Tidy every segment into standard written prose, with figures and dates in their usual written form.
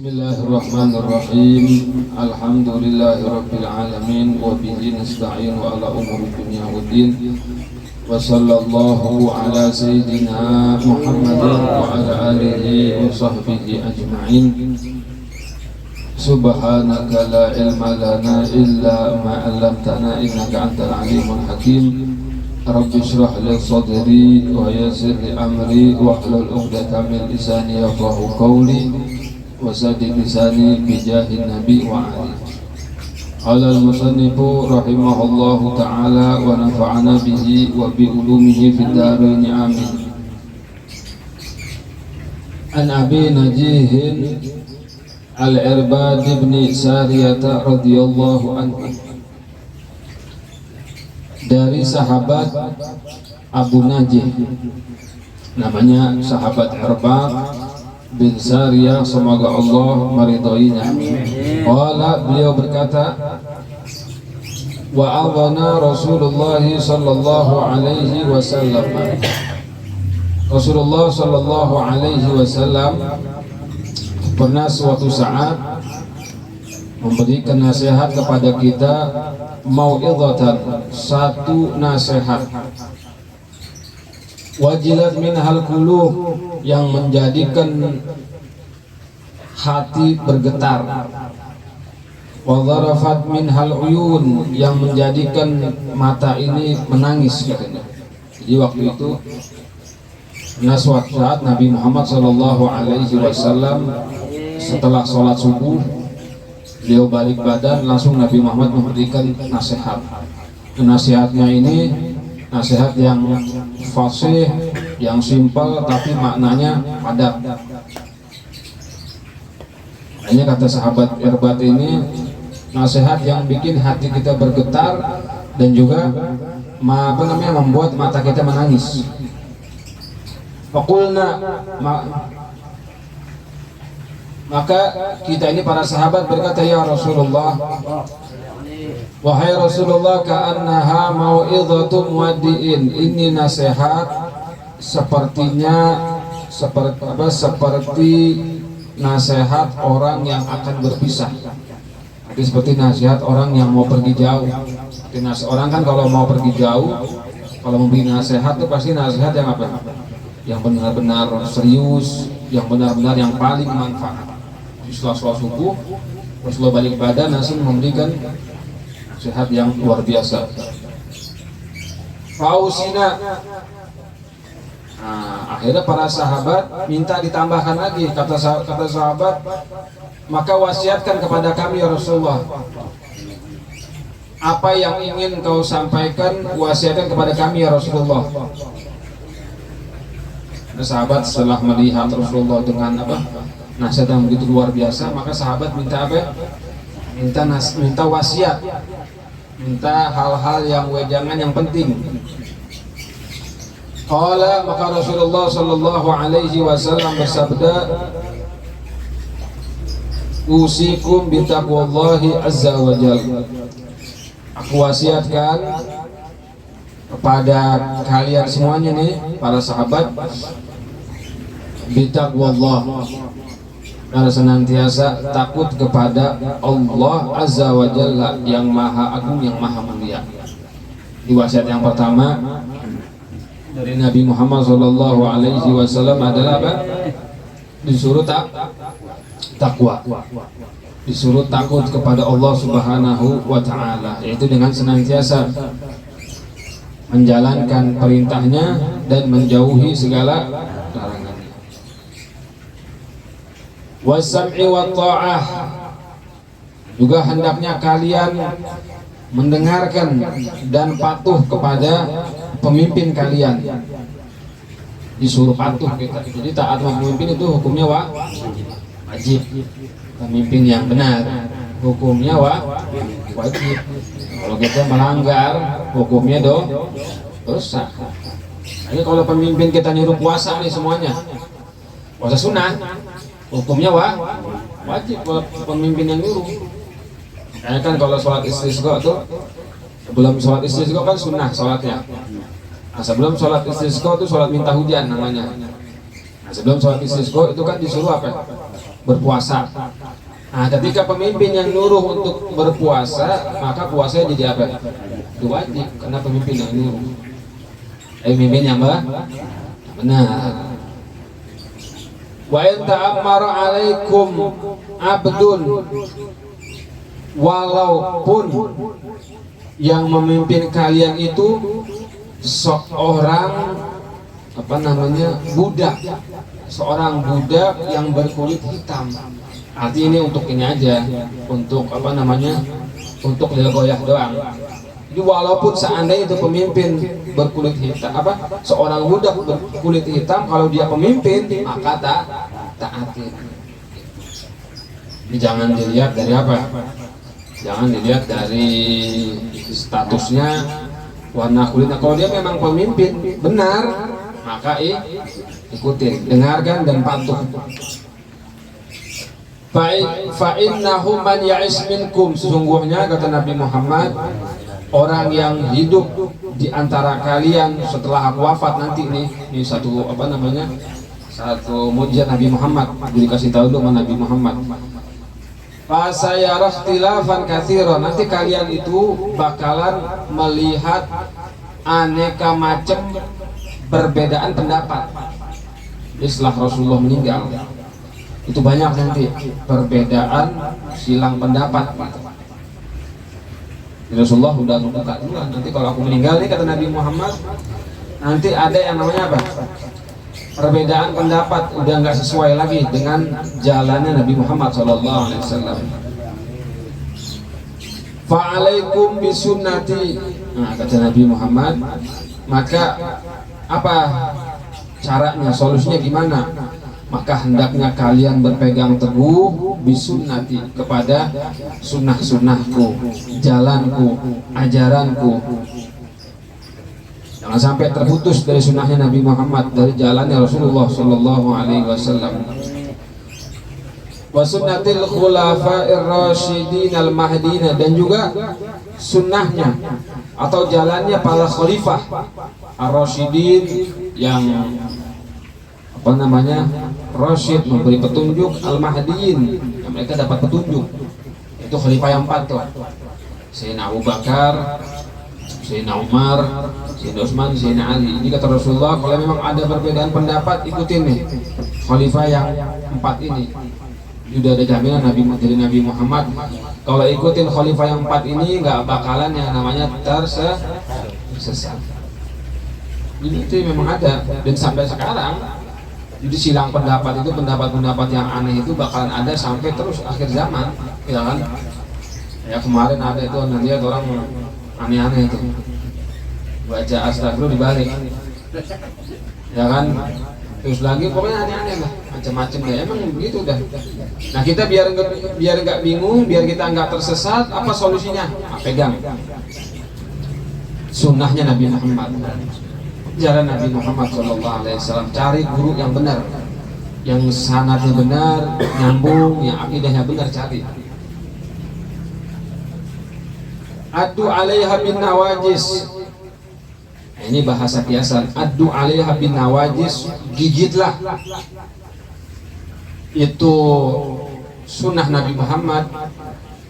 Bismillahirrahmanirrahim. Alhamdulillahirabbil alamin wa bihi nasta'in wa ala umuri dunya waddin. Wa sallallahu ala sayyidina Muhammadin wa ala alihi wa sahbihi ajma'in. Subhanaka la ilma lana illa ma 'allamtana innaka antal alimul hakim. Rabbi shrah li sadri wa yassir li amri wahlul 'uqdatam min lisani yafqahu qawli wasaddiq lisani bijahin nabi wa ali. Qala al-musannifu rahimahullahu ta'ala wa nafa'ana bihi wa bi ulumihi fid dharain amin. An Abi Najihin Al-Irbad ibn Sariyah radhiyallahu anhu, dari sahabat Abu Najih, namanya sahabat Irbad bin Sariyah, semoga Allah meridhoinya. Qala, beliau berkata, wa adhana Rasulullah sallallahu alaihi wasallam. Rasulullah sallallahu alaihi wasallam pernah suatu saat memberikan nasihat kepada kita, mau'izatan, satu nasihat, wajilat minhal qulub, yang menjadikan hati bergetar, wa dharafat minhal uyun, yang menjadikan mata ini menangis katanya. Jadi waktu itu suatu saat Nabi Muhammad sallallahu alaihi wasallam setelah sholat subuh, beliau balik badan, langsung Nabi Muhammad memberikan nasihat. Nasihatnya ini nasihat yang fasih, yang simpel, tapi maknanya padat. Hanya kata sahabat Irbad ini, nasihat yang bikin hati kita bergetar dan juga membuat mata kita menangis. Faqulna, maka kita ini para sahabat berkata, ya Rasulullah, wahai Rasulullah, ka'annaha mau'izatu muwaddi'in, ini nasihat sepertinya seperti nasihat orang yang akan berpisah. Jadi seperti nasihat orang yang mau pergi jauh. Orang kan kalau mau pergi jauh, kalau memberi nasihat itu pasti nasihat yang apa? Yang benar-benar serius, yang benar-benar yang paling manfaat. Setelah sholat subuh, Rasulullah balik badan, langsung memberikan nasihat yang luar biasa. Fausina, akhirnya para sahabat minta ditambahkan lagi. Kata sahabat, maka wasiatkan kepada kami ya Rasulullah, apa yang ingin kau sampaikan, wasiatkan kepada kami ya Rasulullah. Sahabat setelah melihat Rasulullah dengan nasihat yang begitu luar biasa, maka sahabat minta apa? Minta wasiat, minta hal-hal yang wejangan yang penting. Qala, maka Rasulullah sallallahu alaihi wasallam bersabda, usikum bitaqwallahi azza wa jalla, aku wasiatkan kepada kalian semuanya nih para sahabat, bitaqwallah, karena senantiasa takut kepada Allah azza wa jalla, yang maha agung, yang maha mulia. Di wasiat yang pertama dari Nabi Muhammad sallallahu alaihi wasallam adalah apa? Disuruh takwa, disuruh takut kepada Allah subhanahu wa ta'ala, yaitu dengan senantiasa menjalankan perintahnya dan menjauhi segala larangannya. Wasam'i wa ta'ah, juga hendaknya kalian mendengarkan dan patuh kepada pemimpin kalian. Disuruh patuh kita. Jadi taat sama pemimpin itu hukumnya wajib. Pemimpin yang benar hukumnya wajib. Kalau kita melanggar, hukumnya dosa. Ini kalau pemimpin kita nyuruh puasa nih semuanya, puasa sunnah, hukumnya wajib kalau pemimpin yang nyuruh. Karena kan kalau sholat istisqa tuh, sebelum sholat istisqa kan sunnah sholatnya. Nah, sebelum sholat istisqa itu sholat minta hujan namanya. Nah, sebelum sholat istisqa itu kan disuruh apa? berpuasa. Nah, ketika pemimpin yang nyuruh untuk berpuasa, maka puasanya jadi apa? Wajib, karena pemimpin yang nyuruh. Pemimpin yang benar. Wa in ta'ammara 'alaikum 'abdun, walaupun yang memimpin kalian itu seorang budak, seorang budak yang berkulit hitam. Artinya ini untuk ini aja, untuk untuk lilgoyah doang. Jadi walaupun seandainya itu pemimpin berkulit hitam, seorang budak berkulit hitam, kalau dia pemimpin maka taati. Ini jangan dilihat dari jangan dilihat dari statusnya, warna kulitnya. Kalau dia memang pemimpin benar, maka ikutin, dengarkan dan patuh. Fa innahu man ya'ish minkum, sesungguhnya kata Nabi Muhammad, orang yang hidup di antara kalian setelah aku wafat nanti, ini satu satu mujizat Nabi Muhammad, dikasih tahu dulu Nabi Muhammad. Fasayara ikhtilafan katsiran, nanti kalian itu bakalan melihat aneka macam perbedaan pendapat. Setelah Rasulullah meninggal, itu banyak nanti perbedaan silang pendapat. Rasulullah udah buka duluan, nanti kalau aku meninggal nih kata Nabi Muhammad, nanti ada yang namanya perbedaan pendapat, udah nggak sesuai lagi dengan jalannya Nabi Muhammad SAW. Fa'alaikum bisunnati, nah kata Nabi Muhammad, maka apa caranya, solusinya gimana? Maka hendaknya kalian berpegang teguh bisunnati, kepada sunnah-sunnahku, jalanku, ajaranku. Jangan sampai terputus dari sunnahnya Nabi Muhammad, dari jalannya Rasulullah Sallallahu Alaihi Wasallam. Wa sunnatil khulafa'ir rasyidin al mahdina, dan juga sunnahnya atau jalannya para khalifah ar-rasyidin yang Rasyid, memberi petunjuk, al-mahdiin, yang mereka dapat petunjuk. Itu khalifah yang 4 tuh. Sayyidina Abu Bakar, Sayyidina Umar, Sayyidina Utsman, Sayyidina Ali. Ini kata Rasulullah, kalau memang ada perbedaan pendapat, ikutin nih khalifah yang 4 ini. Sudah ada jaminan dari Nabi Muhammad, kalau ikutin khalifah yang 4 ini nggak bakalan yang namanya tersesat. Ini itu memang ada, dan sampai sekarang. Jadi silang pendapat itu, pendapat-pendapat yang aneh itu bakalan ada sampai terus akhir zaman, ya kan? Ya kemarin ada itu, nanti ada orang aneh-aneh itu baca astagfirullah dibalik, ya kan? Terus lagi pokoknya aneh-aneh lah, macam-macam ya, emang begitu udah. Nah kita biar nggak bingung, biar kita nggak tersesat, apa solusinya? Pegang sunnahnya Nabi Muhammad, jalan Nabi Muhammad SAW. Cari guru yang benar, yang sanadnya benar, nyambung, yang akidahnya benar, cari. Addu 'alaiha bin nawajis, ini bahasa kiasan. Addu 'alaiha bin nawajis, gigitlah. Itu sunnah Nabi Muhammad,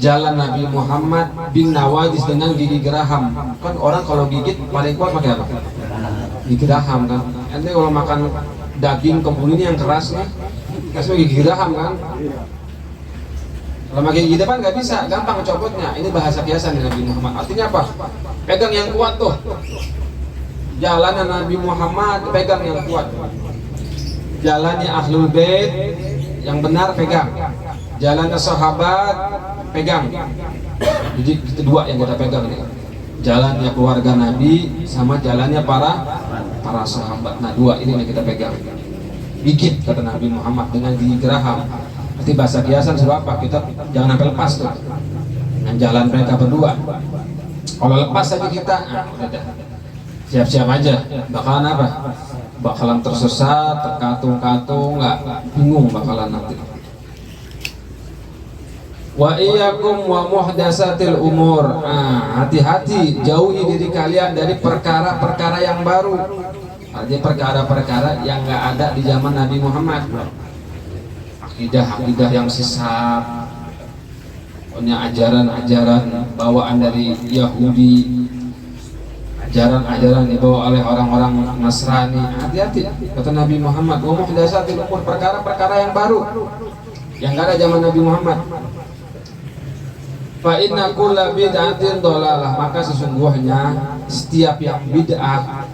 jalan Nabi Muhammad bin nawajis, dengan gigi geraham. Kan orang kalau gigit paling kuat pakai apa? Gigi geraham kan. Nanti kalau makan daging kebun ini yang keras nih, kasih gigi geraham kan. Kalau pakai gigi depan nggak bisa, gampang copotnya. Ini bahasa kiasan Nabi Muhammad. Artinya apa? Pegang yang kuat tuh. Jalannya Nabi Muhammad, pegang yang kuat. Jalannya Ahlul Bait yang benar, pegang. Jalannya sahabat, pegang. Jadi itu dua yang kita pegang nih. Jalannya keluarga Nabi sama jalannya para sahabat. Nah dua ini yang kita pegang. Gigit kata Nabi Muhammad dengan gigi geraham. Berarti bahasa kiasan sebab apa? Kita jangan sampai lepas tuh dengan jalan mereka berdua. Kalau lepas saja kita, udah siap-siap aja. Bakalan apa? Bakalan tersesat, terkatung-katung, nggak bingung bakalan nanti. Wa iyyakum wa muhdatsatil umur. Hati-hati, jauhi diri kalian dari perkara-perkara yang baru. Artinya perkara-perkara yang nggak ada di zaman Nabi Muhammad. akidah yang sesat, punya ajaran-ajaran bawaan dari Yahudi, ajaran-ajaran dibawa oleh orang-orang Nasrani. Hati-hati, kata Nabi Muhammad, wa muhdatsatil umur, perkara-perkara yang baru yang gak ada zaman Nabi Muhammad. Fa inna kulla bid'atin dhalalah, maka sesungguhnya setiap yang bid'ah,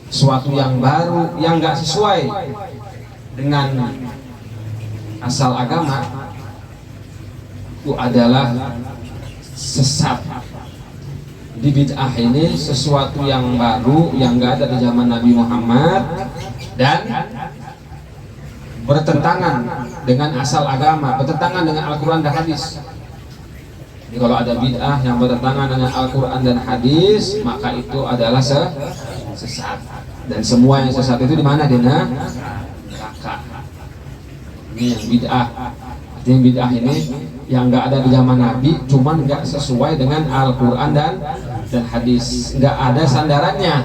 suatu yang baru yang gak sesuai dengan asal agama, itu adalah sesat. Di bid'ah ini sesuatu yang baru yang gak ada di zaman Nabi Muhammad dan bertentangan dengan asal agama, bertentangan dengan Al-Quran dan hadis. Jadi kalau ada bid'ah yang bertentangan dengan Al-Quran dan hadis, maka itu adalah sesat. Dan semua yang sesat itu di mana? Di neraka. Ini yang bid'ah. Artinya bid'ah ini yang nggak ada di zaman Nabi, cuman nggak sesuai dengan Al-Quran dan hadis, nggak ada sandarannya.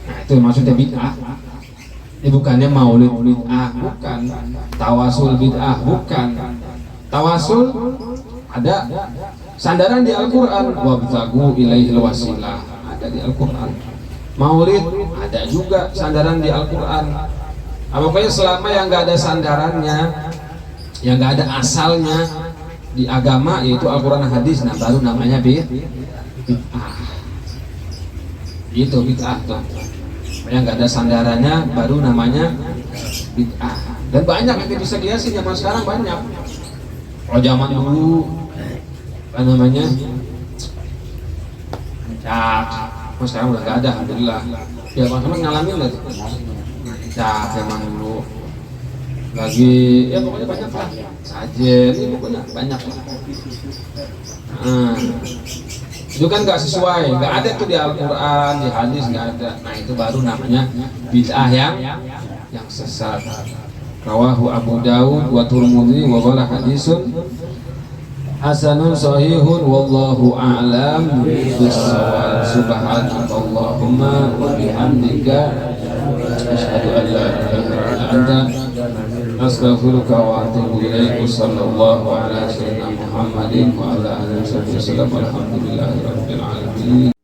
Nah, itu maksudnya bid'ah. Ini bukannya maulid bid'ah, bukan. Tawasul bid'ah, bukan. Tawasul ada sandaran di Al-Quran, wabtagu ilaihil wasilah, ada di Al-Quran. Maulid ada juga sandaran di Al-Quran. Pokoknya selama yang nggak ada sandarannya, yang nggak ada asalnya di agama, yaitu Al-Quran dan hadis, nah baru namanya bid'ah. Itu bid'ah tuh. Yang nggak ada sandarannya baru namanya bid'ah. Dan banyak yang bisa kiasin, zaman sekarang banyak. Kalau zaman dulu apa namanya, sekarang udah nggak ada, alhamdulillah. Ya bang ngalamin lah tuh. Zaman dulu lagi, ya pokoknya banyak lah, sajen, ini pokoknya banyak lah. Itu kan nggak sesuai, nggak ada tuh di Al-Quran, di hadis nggak ada. Nah itu baru namanya bid'ah yang sesat. Rawahu Abu Dawud wa Tirmidzi wa qala hadisun hasanun sahihun wallahu a'lam bis-shawab. Subhanakallahumma wa bihamdika asyhadu an la ilaha illa anta astaghfiruka wa atubu ilaik. Sallallahu ala sayyidina Muhammadin wa ala alihi wasallam. Alhamdulillahirabbil alamin.